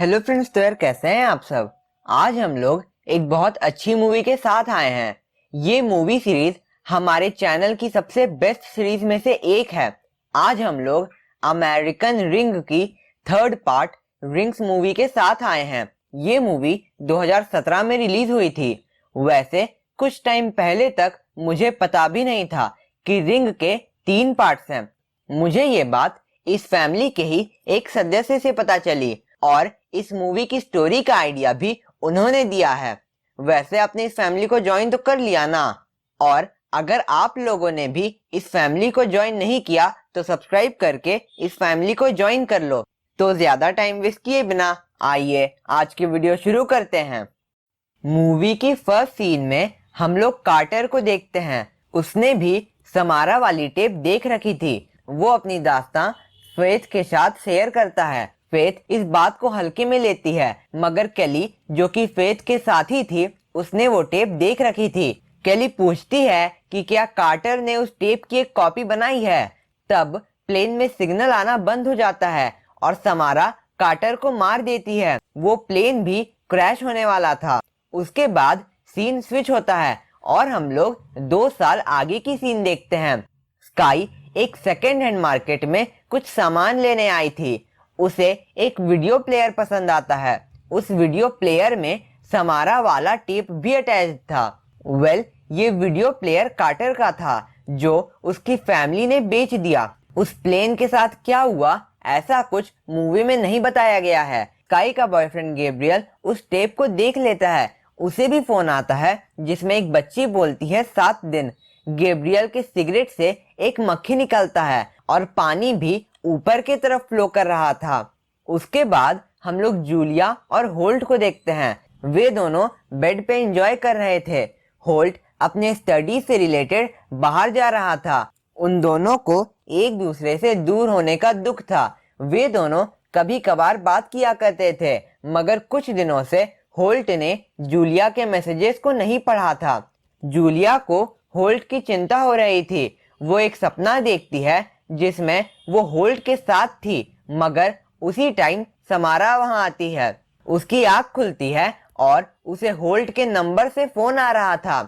Hello friends, तो यार कैसे हैं आप सब। आज हम लोग एक बहुत अच्छी मूवी के साथ आए हैं। ये मूवी सीरीज हमारे चैनल की सबसे बेस्ट सीरीज में से एक है। आज हम लोग अमेरिकन रिंग की थर्ड पार्ट रिंग्स मूवी के साथ आए हैं। ये मूवी 2017 में रिलीज हुई थी। वैसे कुछ टाइम पहले तक मुझे पता भी नहीं था कि रिंग के 3 पार्ट्स हैं। मुझे ये बात इस फैमिली के ही एक सदस्य से पता चली और इस मूवी की स्टोरी का आइडिया भी उन्होंने दिया है। वैसे आपने इस फैमिली को ज्वाइन तो कर लिया ना। और अगर आप लोगों ने भी इस फैमिली को ज्वाइन नहीं किया तो सब्सक्राइब करके इस फैमिली को ज्वाइन कर लो। तो ज्यादा टाइम वेस्ट किए बिना आइए आज की वीडियो शुरू करते हैं। मूवी की फर्स्ट सीन में हम लोग कार्टर को देखते हैं। उसने भी समारा वाली टेप देख रखी थी। वो अपनी दास्तां फेथ के साथ शेयर करता है। फेथ इस बात को हल्के में लेती है, मगर केली जो कि फेथ के साथ ही थी, उसने वो टेप देख रखी थी। केली पूछती है कि क्या कार्टर ने उस टेप की एक कॉपी बनाई है। तब प्लेन में सिग्नल आना बंद हो जाता है और समारा कार्टर को मार देती है। वो प्लेन भी क्रैश होने वाला था। उसके बाद सीन स्विच होता है और हम लोग 2 साल आगे की सीन देखते हैं। स्काई एक सेकेंड हैंड मार्केट में कुछ सामान लेने आई थी। उसे एक वीडियो प्लेयर पसंद आता है। उस वीडियो प्लेयर में समारा वाला टेप भी अटैच था। ये वीडियो प्लेयर कार्टर का था जो उसकी फैमिली ने बेच दिया। उस प्लेन के साथ क्या हुआ ऐसा कुछ मूवी में नहीं बताया गया है। स्काई का बॉयफ्रेंड गैब्रियल उस टेप को देख लेता है। उसे भी फोन आता है जिसमें एक बच्ची बोलती है 7 दिन। गैब्रियल के सिगरेट से एक मक्खी निकलता है और पानी भी ऊपर की तरफ फ्लो कर रहा था। उसके बाद हम लोग जूलिया और होल्ट को देखते हैं। वे दोनों बेड पे एंजॉय कर रहे थे। होल्ट अपने स्टडी से रिलेटेड बाहर जा रहा था। उन दोनों को एक दूसरे से दूर होने का दुख था। वे दोनों कभी कभार बात किया करते थे, मगर कुछ दिनों से होल्ट ने जूलिया के मैसेजेस को नहीं पढ़ा था। जूलिया को होल्ट की चिंता हो रही थी। वो एक सपना देखती है जिसमें वो होल्ट के साथ थी, मगर उसी टाइम समारा वहां आती है। उसकी आंख खुलती है और उसे होल्ट के नंबर से फोन आ रहा था।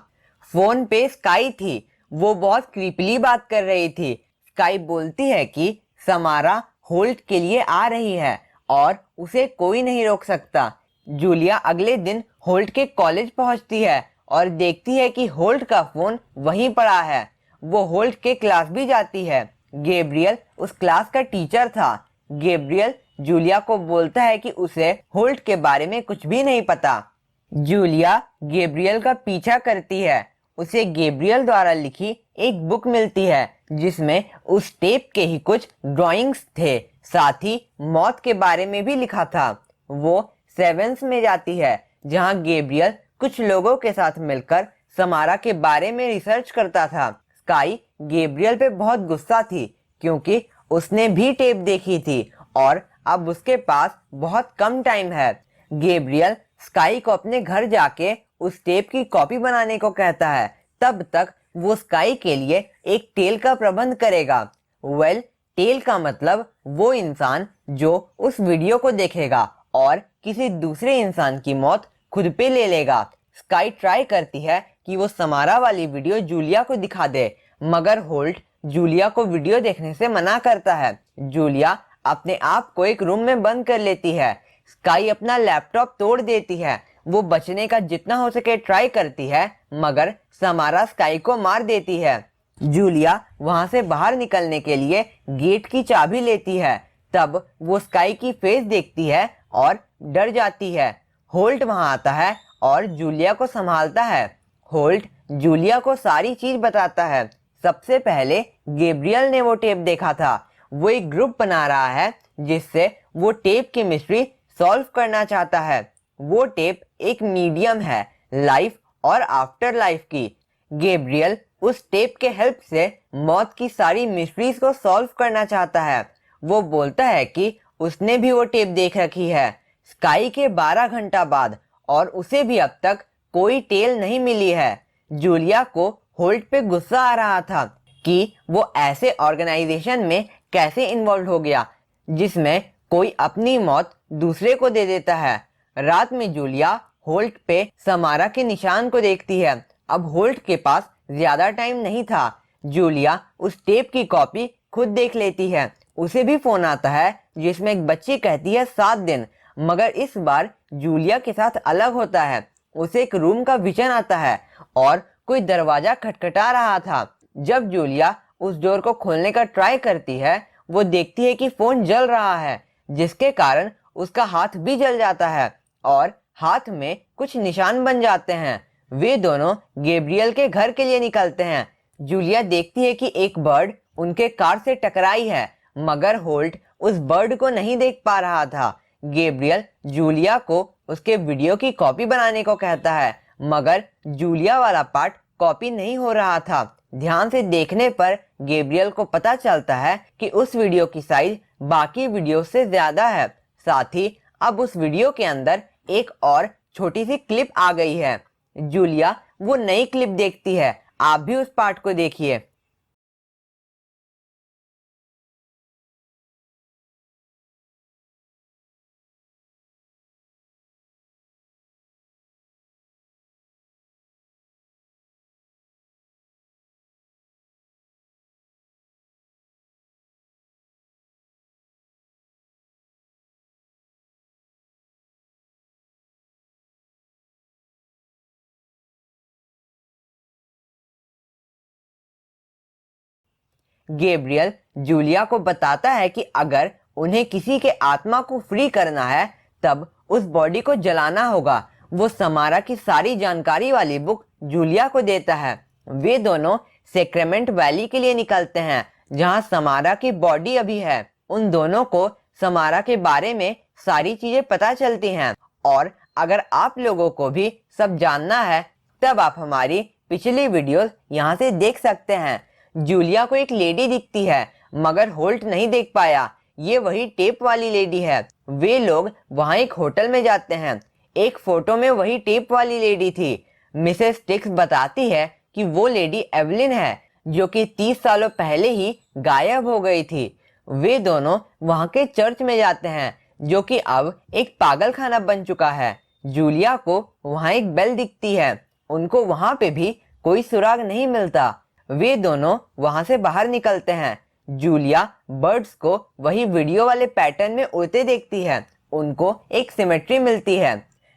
फोन पे स्काई थी। वो बहुत क्रीपली बात कर रही थी। स्काई बोलती है कि समारा होल्ट के लिए आ रही है और उसे कोई नहीं रोक सकता। जूलिया अगले दिन होल्ट के कॉलेज पहुंचती है और देखती है कि होल्ट का फोन वहीं पड़ा है। वो होल्ट के क्लास भी जाती है। गैब्रियल उस क्लास का टीचर था। गैब्रियल जूलिया को बोलता है कि उसे होल्ट के बारे में कुछ भी नहीं पता। जूलिया गैब्रियल का पीछा करती है। उसे गैब्रियल द्वारा लिखी एक बुक मिलती है जिसमें उस टेप के ही कुछ ड्राइंग्स थे, साथ ही मौत के बारे में भी लिखा था। वो सेवेंस में जाती है जहां गैब्रियल कुछ लोगों के साथ मिलकर समारा के बारे में रिसर्च करता था। स्काई गैब्रियल पे बहुत गुस्सा थी क्योंकि उसने भी टेप देखी थी और अब उसके पास बहुत कम टाइम है। गैब्रियल स्काई को अपने घर जाके उस टेप की कॉपी बनाने को कहता है। तब तक वो स्काई के लिए एक टेल का प्रबंध करेगा। टेल का मतलब वो इंसान जो उस वीडियो को देखेगा और किसी दूसरे इंसान की मौत खुद पे ले लेगा। स्काई ट्राई करती है कि वो समारा वाली वीडियो जूलिया को दिखा दे, मगर होल्ट जूलिया को वीडियो देखने से मना करता है। जूलिया अपने आप को एक रूम में बंद कर लेती है। स्काई अपना लैपटॉप तोड़ देती है। वो बचने का जितना हो सके ट्राई करती है, मगर समारा स्काई को मार देती है। जूलिया वहां से बाहर निकलने के लिए गेट की चाबी लेती है। तब वो स्काई की फेस देखती है और डर जाती है। होल्ट वहां आता है और जूलिया को संभालता है। होल्ट जूलिया को सारी चीज बताता है। सबसे पहले गैब्रियल ने वो टेप देखा था। वो एक ग्रुप बना रहा है जिससे वो टेप की मिस्ट्री सॉल्व करना चाहता है। वो टेप एक मीडियम है लाइफ और आफ्टर लाइफ की। गैब्रियल उस टेप के हेल्प से मौत की सारी मिस्ट्रीज को सॉल्व करना चाहता है। वो बोलता है कि उसने भी वो टेप देख रखी है स्काई के 12 घंटा बाद, और उसे भी अब तक कोई टेल नहीं मिली है। जूलिया को होल्ट पे गुस्सा आ रहा था कि वो ऐसे ऑर्गेनाइजेशन में कैसे इन्वॉल्व हो गया जिसमें कोई अपनी मौत दूसरे को दे देता है। रात में जूलिया होल्ट पे समारा के निशान को देखती है। अब होल्ट के पास ज्यादा टाइम नहीं था। जूलिया उस टेप की कॉपी खुद देख लेती है। उसे भी फोन आता है जिसमें एक बच्ची कहती है 7 दिन, मगर इस बार जूलिया के साथ अलग होता है। उसे एक रूम का विजन आता है और कोई दरवाजा खटखटा रहा था। जब जूलिया उस डोर को खोलने का ट्राई करती है, वो देखती है कि फोन जल रहा है, जिसके कारण उसका हाथ भी जल जाता है और हाथ में कुछ निशान बन जाते हैं। वे दोनों गैब्रियल के घर के लिए निकलते हैं। जूलिया देखती है कि एक बर्ड उनके कार से टकराई है, मगर होल्ट उस बर्ड को नहीं देख पा रहा था। गैब्रियल जूलिया को उसके वीडियो की कॉपी बनाने को कहता है, मगर जूलिया वाला पार्ट कॉपी नहीं हो रहा था। ध्यान से देखने पर गैब्रियल को पता चलता है कि उस वीडियो की साइज बाकी वीडियो से ज्यादा है। साथ ही अब उस वीडियो के अंदर एक और छोटी सी क्लिप आ गई है। जूलिया वो नई क्लिप देखती है। आप भी उस पार्ट को देखिए। गैब्रियल जूलिया को बताता है कि अगर उन्हें किसी के आत्मा को फ्री करना है तब उस बॉडी को जलाना होगा। वो समारा की सारी जानकारी वाली बुक जूलिया को देता है। वे दोनों सेक्रेमेंट वैली के लिए निकलते हैं, जहां समारा की बॉडी अभी है। उन दोनों को समारा के बारे में सारी चीजें पता चलती हैं, और अगर आप लोगों को भी सब जानना है तब आप हमारी पिछली वीडियोस यहाँ से देख सकते हैं। जूलिया को एक लेडी दिखती है, मगर होल्ट नहीं देख पाया। ये वही टेप वाली लेडी है। वे लोग वहां एक होटल में जाते हैं। एक फोटो में वही टेप वाली लेडी थी। मिसेस टिक्स बताती है कि वो एवलिन एवलिन है, जो कि 30 सालों पहले ही गायब हो गई थी। वे दोनों वहां के चर्च में जाते हैं, जो कि अब एक पागल खाना बन चुका है। जूलिया को वहां एक बेल दिखती है। उनको वहां पे भी कोई सुराग नहीं मिलता। वे दोनों वहां से बाहर निकलते हैं। जूलिया बर्ड्स को वही वीडियो वाले पैटर्न में उड़ते देखती है। उनको एक सिमेट्री मिलती है।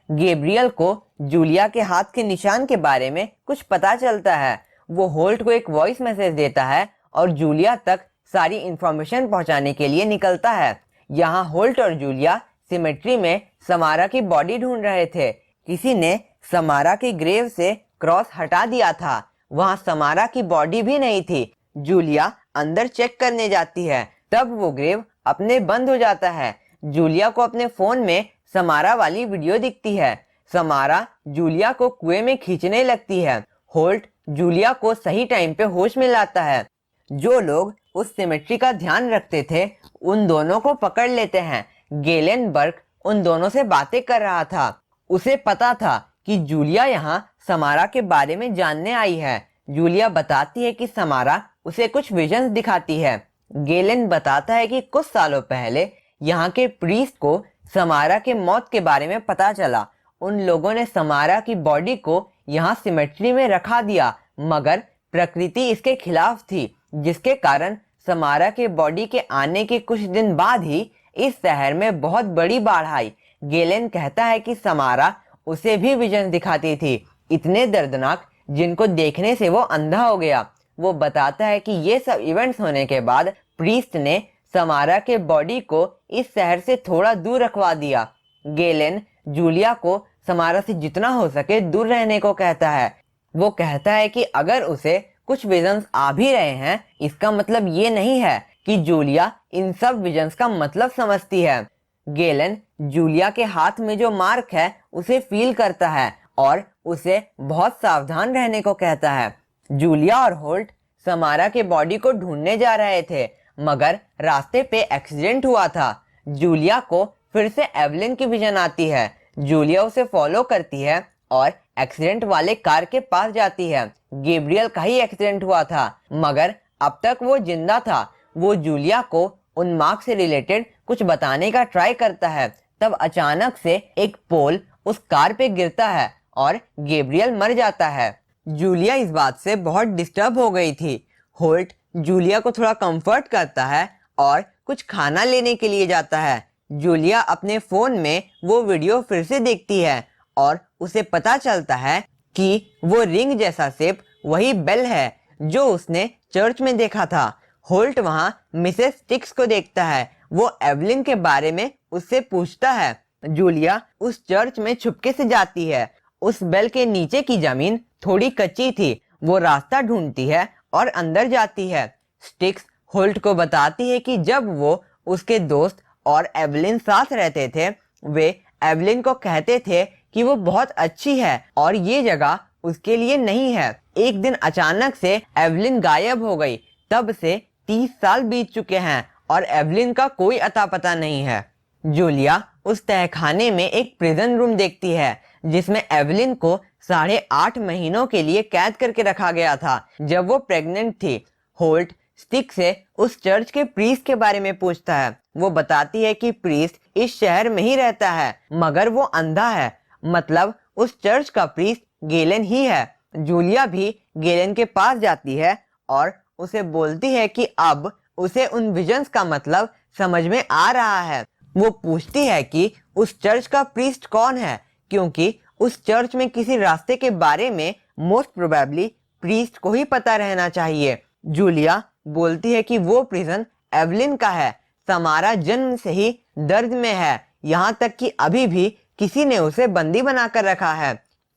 गैब्रियल को जूलिया के हाथ के निशान के बारे में कुछ पता चलता है। वो होल्ट को एक वॉइस मैसेज देता है और जूलिया तक सारी इंफॉर्मेशन पहुंचाने के लिए निकलता है। यहाँ होल्ट और जूलिया सिमेट्री में समारा की बॉडी ढूंढ रहे थे। किसी ने समारा की ग्रेव से क्रॉस हटा दिया था। वहां समारा की बॉडी भी नहीं थी। जूलिया अंदर चेक करने जाती है, तब वो ग्रेव अपने बंद हो जाता है। जूलिया को अपने फोन में समारा वाली वीडियो दिखती है। समारा जूलिया को कुएं में खींचने लगती है। होल्ट जूलिया को सही टाइम पे होश में लाता है। जो लोग उस सिमेट्री का ध्यान रखते थे उन दोनों को पकड़ लेते हैं। गेलन बर्क उन दोनों से बातें कर रहा था। उसे पता था कि जूलिया यहाँ समारा के बारे में जानने आई है। जूलिया बताती है कि समारा उसे कुछ विजन्स दिखाती है। गेलन बताता है कि कुछ सालों पहले यहाँ के प्रीस्ट को समारा के मौत के बारे में पता चला। उन लोगों ने समारा की बॉडी को यहाँ सिमेट्री में रखा दिया, मगर प्रकृति इसके खिलाफ थी, जिसके कारण समारा के बॉडी के आने के कुछ दिन बाद ही इस शहर में बहुत बड़ी बाढ़ आई। गेलन कहता है कि समारा उसे भी विजन दिखाती थी, इतने दर्दनाक जिनको देखने से वो अंधा हो गया। वो बताता है कि ये सब इवेंट्स होने के बाद प्रीस्ट ने समारा के बॉडी को इस शहर से थोड़ा दूर रखवा दिया। गेलन जूलिया को समारा से जितना हो सके दूर रहने को कहता है। वो कहता है कि अगर उसे कुछ विजन्स आ भी रहे हैं, इसका मतलब ये नहीं है कि जूलिया इन सब विजन्स का मतलब समझती है। गेलन जूलिया के हाथ में जो मार्क है उसे फील करता है और उसे बहुत सावधान रहने को कहता है। जूलिया और होल्ट समारा के बॉडी को ढूंढने जा रहे थे, मगर रास्ते पे एक्सीडेंट हुआ था। जूलिया को फिर से एवलिन की विजन आती है। जूलिया उसे फॉलो करती है और एक्सीडेंट वाले कार के पास जाती है। गैब्रियल का ही एक्सीडेंट हुआ था, मगर अब तक वो जिंदा था। वो जूलिया को उन मार्क से रिलेटेड कुछ बताने का ट्राई करता है, तब अचानक से एक पोल उस कार पे गिरता है और गैब्रियल मर जाता है। जूलिया इस बात से बहुत डिस्टर्ब हो गई थी। होल्ट जूलिया को थोड़ा कंफर्ट करता है और कुछ खाना लेने के लिए जाता है। जूलिया अपने फोन में वो वीडियो फिर से देखती है और उसे पता चलता है कि वो रिंग जैसा शेप वही बेल है जो उसने चर्च में देखा था। होल्ट वहां मिसेस स्टिक्स को देखता है। वो एवलिन के बारे में उससे पूछता है। जूलिया उस चर्च में छुपके से जाती है। उस बेल के नीचे की जमीन थोड़ी कच्ची थी। वो रास्ता ढूंढती है और अंदर जाती है। स्टिक्स होल्ट को बताती है कि जब वो उसके दोस्त और एवलिन साथ रहते थे, वे एवलिन को कहते थे कि वो बहुत अच्छी है और ये जगह उसके लिए नहीं है। एक दिन अचानक से एवलिन गायब हो गई। तब से 30 साल बीत चुके हैं और एवलिन का कोई अता पता नहीं है। जूलिया उस तहखाने में एक प्रिजन रूम देखती है जिसमें एवलिन को 8.5 महीनों के लिए कैद करके रखा गया था जब वो प्रेग्नेंट थी। होल्ट स्टिक से उस चर्च के प्रीस्ट के बारे में पूछता है। वो बताती है कि प्रीस्ट इस शहर में ही रहता है मगर वो अंधा है, मतलब उस चर्च का प्रीस्ट गेलन ही है। जूलिया भी गेलन के पास जाती है और उसे बोलती है कि अब उसे उन विजन्स का मतलब समझ में आ रहा है। वो पूछती है कि उस चर्च का प्रीस्ट कौन है, क्योंकि उस चर्च में किसी रास्ते के बारे में मोस्ट प्रोबेबली प्रीस्ट को ही पता रहना चाहिए। जूलिया बोलती है कि वो प्रिजन एवलिन का है। समारा जन्म से ही दर्द में है, यहाँ तक कि अभी भी किसी ने उसे बंदी बनाकर रखा है।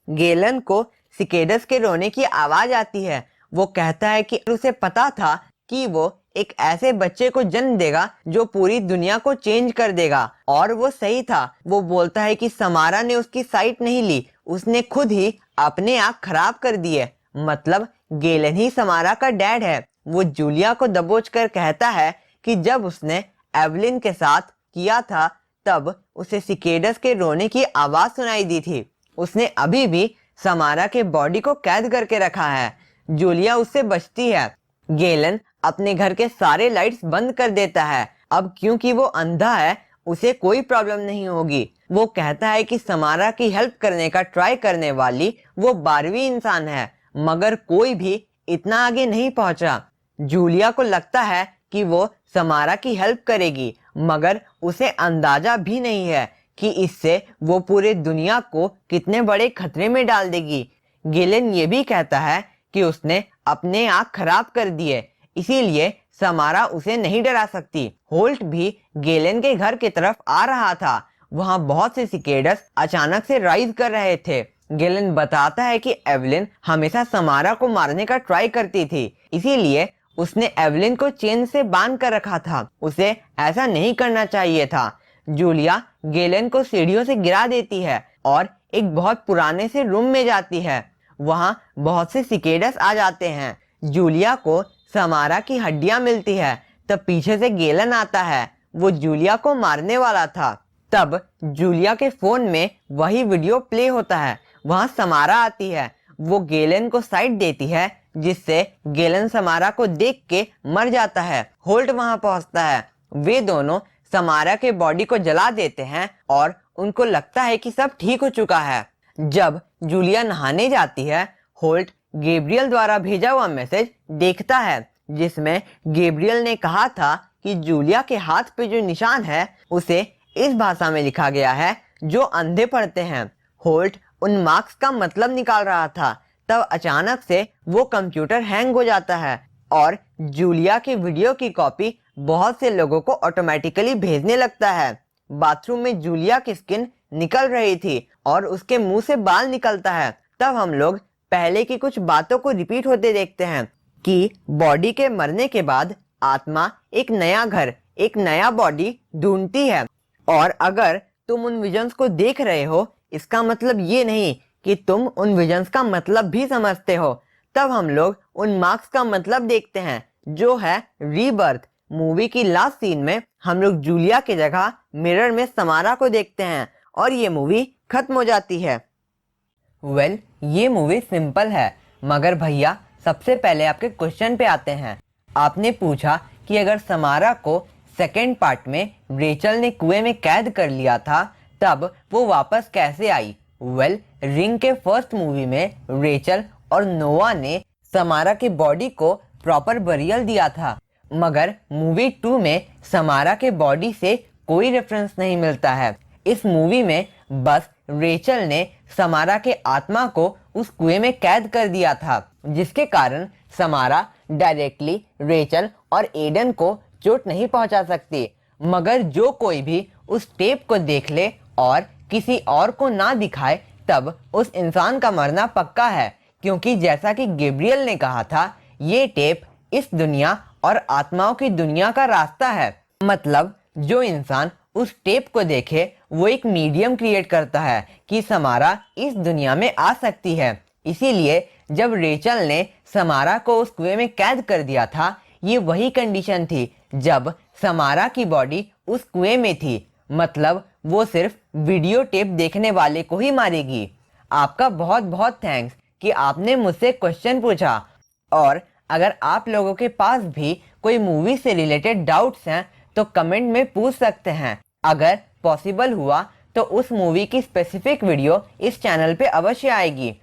गेलन को सिकेडस के रोने की आवाज आती है। वो कहता है कि उसे पता था कि वो एक ऐसे बच्चे को जन्म देगा जो पूरी दुनिया को चेंज कर देगा, और वो सही था। वो बोलता है कि समारा ने उसकी साइट नहीं ली, उसने खुद ही अपने आप खराब कर दिए, मतलब गेलन ही समारा का डैड है। वो जूलिया को दबोचकर कहता है कि जब उसने एवलिन के साथ किया था तब उसे सिकेडस के रोने की आवाज सुनाई दी थी। उसने अभी भी समारा के बॉडी को कैद करके रखा है। जूलिया उससे बचती है। गेलन अपने घर के सारे लाइट्स बंद कर देता है। अब क्योंकि वो अंधा है उसे कोई प्रॉब्लम नहीं होगी। वो कहता है कि समारा की हेल्प करने का ट्राई करने वाली वो 12वीं इंसान है, मगर कोई भी इतना आगे नहीं पहुंचा। जूलिया को लगता है कि वो समारा की हेल्प करेगी, मगर उसे अंदाजा भी नहीं है कि इससे वो पूरे दुनिया को कितने बड़े खतरे में डाल देगी। गेलन ये भी कहता है कि उसने अपने आँख खराब कर दिए, इसीलिए समारा उसे नहीं डरा सकती। होल्ट भी गेलन के घर की तरफ आ रहा था। वहां बहुत से सिकेडस अचानक से राइज कर रहे थे। गेलन बताता है कि एवलिन हमेशा समारा को मारने का ट्राई करती थी, इसीलिए उसने एवलिन को चेन से बांध कर रखा था। उसे ऐसा नहीं करना चाहिए था। जूलिया गेलन को सीढ़ियों से गिरा देती है और एक बहुत पुराने से रूम में जाती है। वहां बहुत से सिकेडस आ जाते हैं। जूलिया को समारा की हड्डियां मिलती है। तब पीछे से गेलन आता है। वो जूलिया को मारने वाला था। तब जूलिया के फोन में वही वीडियो प्ले होता है। वहां समारा आती है। वो गेलन को साइड देती है, जिससे गेलन समारा को देख के मर जाता है। होल्ट वहां पहुंचता है। वे दोनों समारा के बॉडी को जला देते हैं और उनको लगता है कि सब ठीक हो चुका है। जब जूलिया नहाने जाती है, होल्ट गैब्रियल द्वारा भेजा हुआ मैसेज देखता है, जिसमें गैब्रियल ने कहा था कि जूलिया के हाथ पे जो निशान है उसे इस भाषा में लिखा गया है जो अंधे पढ़ते हैं। होल्ट उन मार्क्स का मतलब निकाल रहा था। तब अचानक से वो कंप्यूटर हैंग हो जाता है और जूलिया की वीडियो की कॉपी बहुत से लोगों को ऑटोमेटिकली भेजने लगता है। बाथरूम में जूलिया की स्किन निकल रही थी और उसके मुंह से बाल निकलता है। तब हम लोग पहले की कुछ बातों को रिपीट होते देखते हैं कि बॉडी के मरने के बाद आत्मा एक नया घर, एक नया बॉडी ढूंढती है। और अगर तुम उन विजन्स को देख रहे हो, इसका मतलब ये नहीं कि तुम उन विजन्स का मतलब भी समझते हो। तब हम लोग उन मार्क्स का मतलब देखते हैं, जो है रीबर्थ। मूवी की लास्ट सीन में हम लोग जूलिया की जगह मिरर में समारा को देखते हैं और ये मूवी खत्म हो जाती है। ये मूवी सिंपल है, मगर भैया सबसे पहले आपके क्वेश्चन पे आते हैं। आपने पूछा कि अगर समारा को सेकेंड पार्ट में रेचल ने कुएं में कैद कर लिया था, तब वो वापस कैसे आई? रिंग के फर्स्ट मूवी में रेचल और नोआ ने समारा के बॉडी को प्रॉपर बरियल दिया था, मगर मूवी 2 में समारा के बॉडी से कोई रेफरेंस नहीं मिलता है। इस मूवी में बस रेचल ने समारा के आत्मा को उस कुएं में कैद कर दिया था, जिसके कारण समारा डायरेक्टली रेचल और एडन को चोट नहीं पहुंचा सकती। मगर जो कोई भी उस टेप को देख ले और किसी और को ना दिखाए, तब उस इंसान का मरना पक्का है, क्योंकि जैसा कि गैब्रियल ने कहा था, ये टेप इस दुनिया और आत्माओं की दुनिया का रास्ता है। मतलब जो इंसान उस टेप को देखे वो एक मीडियम क्रिएट करता है कि समारा इस दुनिया में आ सकती है। इसीलिए जब रेचल ने समारा को उस कुएं में कैद कर दिया था, ये वही कंडीशन थी जब समारा की बॉडी उस कुएं में थी। मतलब वो सिर्फ वीडियो टेप देखने वाले को ही मारेगी। आपका बहुत बहुत थैंक्स कि आपने मुझसे क्वेश्चन पूछा। और अगर आप लोगों के पास भी कोई मूवी से रिलेटेड डाउट्स हैं तो कमेंट में पूछ सकते हैं। अगर पॉसिबल हुआ तो उस मूवी की स्पेसिफिक वीडियो इस चैनल पे अवश्य आएगी।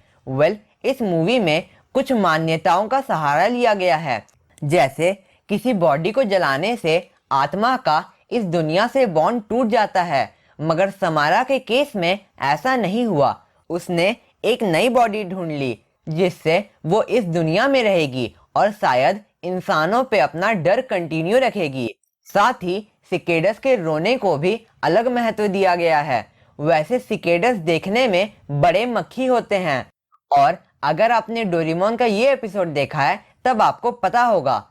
इस मूवी में कुछ मान्यताओं का सहारा लिया गया है, जैसे किसी बॉडी को जलाने से आत्मा का इस दुनिया से बॉन्ड टूट जाता है, मगर समारा के केस में ऐसा नहीं हुआ। उसने एक नई बॉडी ढूंढ ली जिससे वो इस दुनिया में रहेगी और शायद इंसानों पे अपना डर कंटिन्यू रखेगी। साथ ही सिकेडस के रोने को भी अलग महत्व दिया गया है। वैसे सिकेडस देखने में बड़े मक्खी होते हैं, और अगर आपने डोरेमोन का ये एपिसोड देखा है तब आपको पता होगा।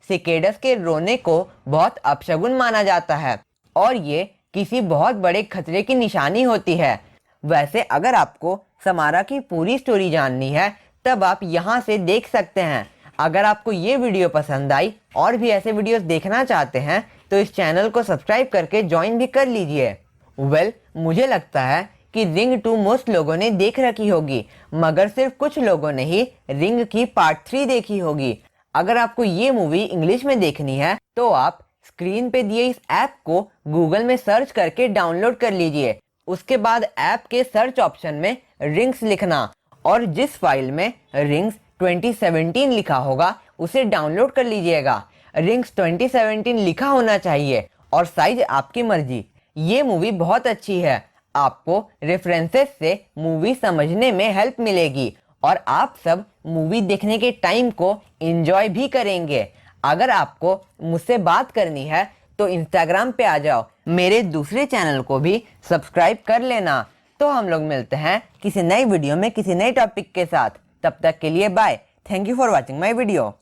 सिकेडस के रोने को बहुत अपशगुन माना जाता है और ये किसी बहुत बड़े खतरे की निशानी होती है। वैसे अगर आपको समारा की पूरी स्टोरी जाननी है तब आप यहाँ से देख सकते हैं। अगर आपको ये वीडियो पसंद आई और भी ऐसे वीडियोस देखना चाहते हैं तो इस चैनल को सब्सक्राइब करके ज्वाइन भी कर लीजिए। मुझे लगता है कि रिंग 2 मोस्ट लोगों ने देख रखी होगी, मगर सिर्फ कुछ लोगों ने ही रिंग की पार्ट 3 देखी होगी। अगर आपको ये मूवी इंग्लिश में देखनी है तो आप स्क्रीन पे दिए इस ऐप को गूगल में सर्च करके डाउनलोड कर लीजिए। उसके बाद ऐप के सर्च ऑप्शन में रिंग्स लिखना और जिस फाइल में रिंग्स 2017 लिखा होगा उसे डाउनलोड कर लीजिएगा। रिंग्स 2017 लिखा होना चाहिए और साइज आपकी मर्जी। ये मूवी बहुत अच्छी है, आपको रेफरेंसेस से मूवी समझने में हेल्प मिलेगी और आप सब मूवी देखने के टाइम को एंजॉय भी करेंगे। अगर आपको मुझसे बात करनी है तो इंस्टाग्राम पे आ जाओ, मेरे दूसरे चैनल को भी सब्सक्राइब कर लेना। तो हम लोग मिलते हैं किसी नई वीडियो में किसी नए टॉपिक के साथ। तब तक के लिए bye. Thank you for watching my video.